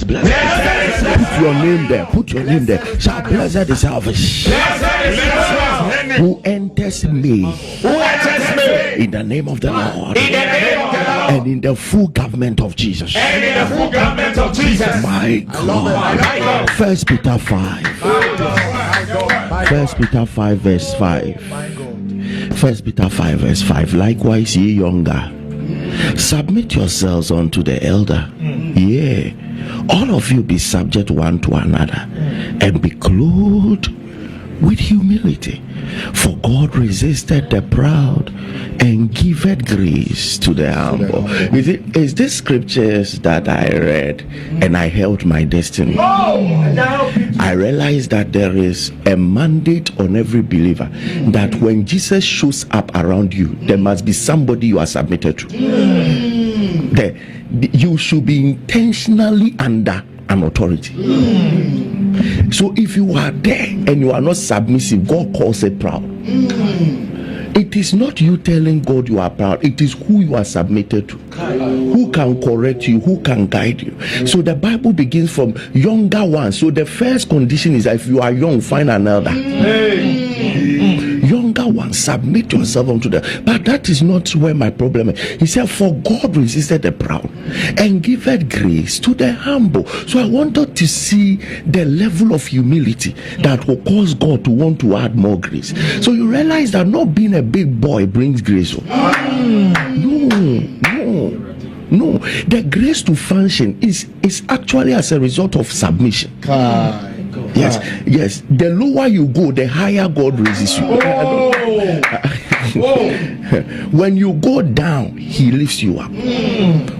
Blessed. Put your name there. Put your name there. Shall blessed is salvation. Who enters me. In the name of the Lord. And in the full government of Jesus. My God. 1 Peter 5. 1 Peter 5 verse 5. 1 Peter 5 verse 5. Likewise, ye younger, submit yourselves unto the elder. Yea, all of you be subject one to another, and be clothed with humility. For God resisted the proud and giveth grace to the humble. Is this scriptures that I read and I held my destiny? I realized that there is a mandate on every believer that when Jesus shows up around you, there must be somebody you are submitted to. You should be intentionally under an authority. So if you are there and you are not submissive, God calls it proud. It is not you telling God you are proud, it is who you are submitted to, who can correct you, who can guide you. So the Bible begins from younger ones. So the first condition is that if you are young, find an elder. Younger ones, submit yourself unto them. But that is not where my problem is. He said, for God resisted the proud and giveth grace to the humble. So I wanted to see the level of humility that will cause God to want to add more grace. So you realize that not being a big boy brings grace. No, the grace to function is actually as a result of submission. Yes. The lower you go, the higher God raises you. When you go down, He lifts you up.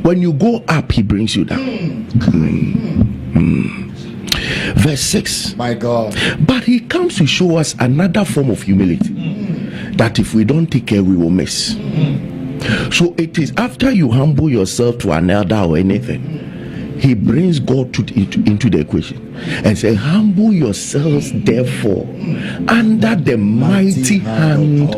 When you go up, He brings you down. Verse 6. My God. But He comes to show us another form of humility that if we don't take care, we will miss. So it is after you humble yourself to an elder or anything, He brings God into the equation and say, humble yourselves therefore under the mighty hand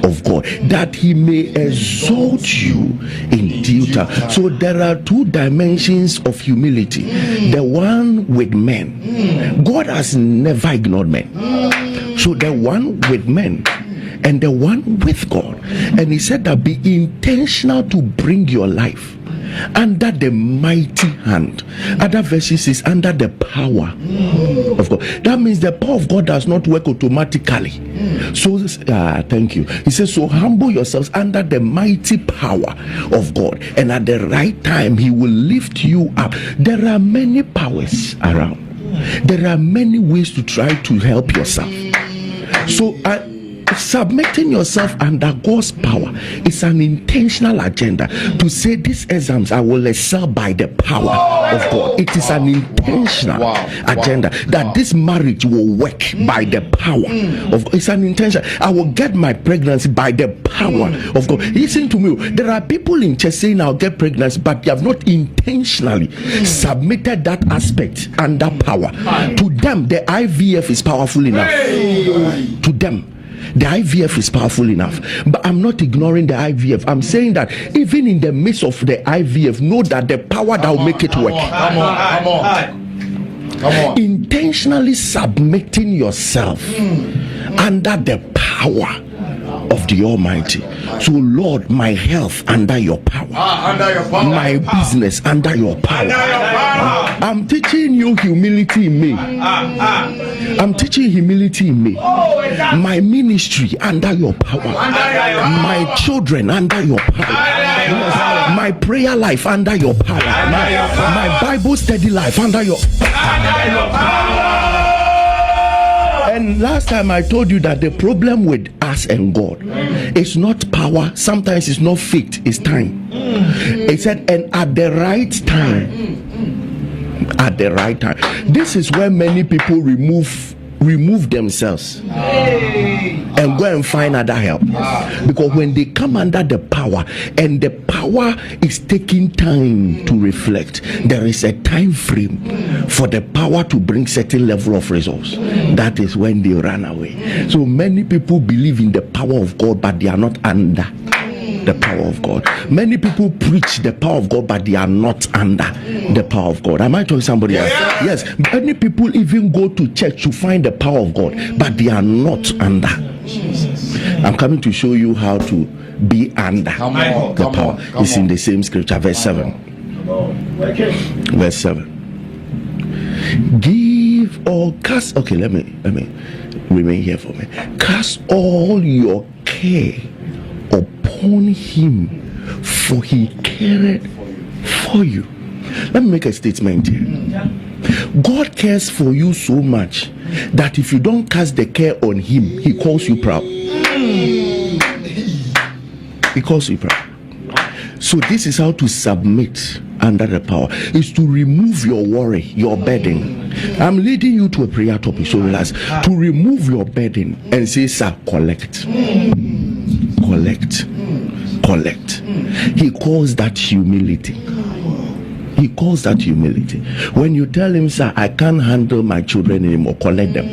of God, that He may exalt you in due time. So there are two dimensions of humility. The one with men, God has never ignored men. So the one with men and the one with God. And He said that be intentional to bring your life under the mighty hand. Other verses is under the power of God. That means the power of God does not work automatically. So thank you. He says, so humble yourselves under the mighty power of God, and at the right time He will lift you up. There are many powers around. There are many ways to try to help yourself. So submitting yourself under God's power is an intentional agenda to say these exams I will excel by the power of God. It is an intentional agenda that this marriage will work by the power of God. It's an intention. I will get my pregnancy by the power of God. Listen to me. There are people in church saying I'll get pregnancy, but they have not intentionally submitted that aspect under power. To them, the IVF is powerful enough. To them, the IVF is powerful enough. But I'm not ignoring the IVF. I'm saying that even in the midst of the IVF, know that the power that will make it work. Come on. Intentionally submitting yourself under the power of the Almighty. So Lord, my health under your power, my business under your power. I'm teaching you humility in me. I'm teaching humility in me. My ministry under your power, my children under your power, my prayer life under your power, my Bible study life under your power. And last time I told you that the problem with us and God is not power. Sometimes it's not faith, it's time. It said, and at the right time, at the right time. This is where many people remove themselves and go and find other help, because when they come under the power and the power is taking time to reflect, there is a time frame for the power to bring certain level of results. That is when they run away. So many people believe in the power of God, but they are not under. the power of God. Many people preach the power of God, but they are not under the power of God. Am I talking to somebody else? Yes. Many people even go to church to find the power of God, but they are not under. I'm coming to show you how to be under the power. It's in the same scripture, verse 7. Verse 7. Give or cast. Okay, let me remain here for me. Cast all your care upon him, for he cared for you. Let me make a statement here. God cares for you so much that if you don't cast the care on him, he calls you proud. He calls you proud. So this is how to submit under the power, is to remove your worry, your burden. I'm leading you to a prayer topic, so relax. To remove your burden and say, sir, collect. He calls that humility. He calls that humility. When you tell him, sir, I can't handle my children anymore, collect them.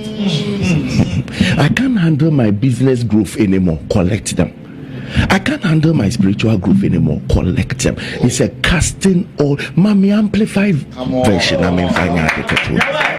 I can't handle my business growth anymore, collect them. I can't handle my spiritual growth anymore, collect them. It's a casting all. Mommy, amplified version.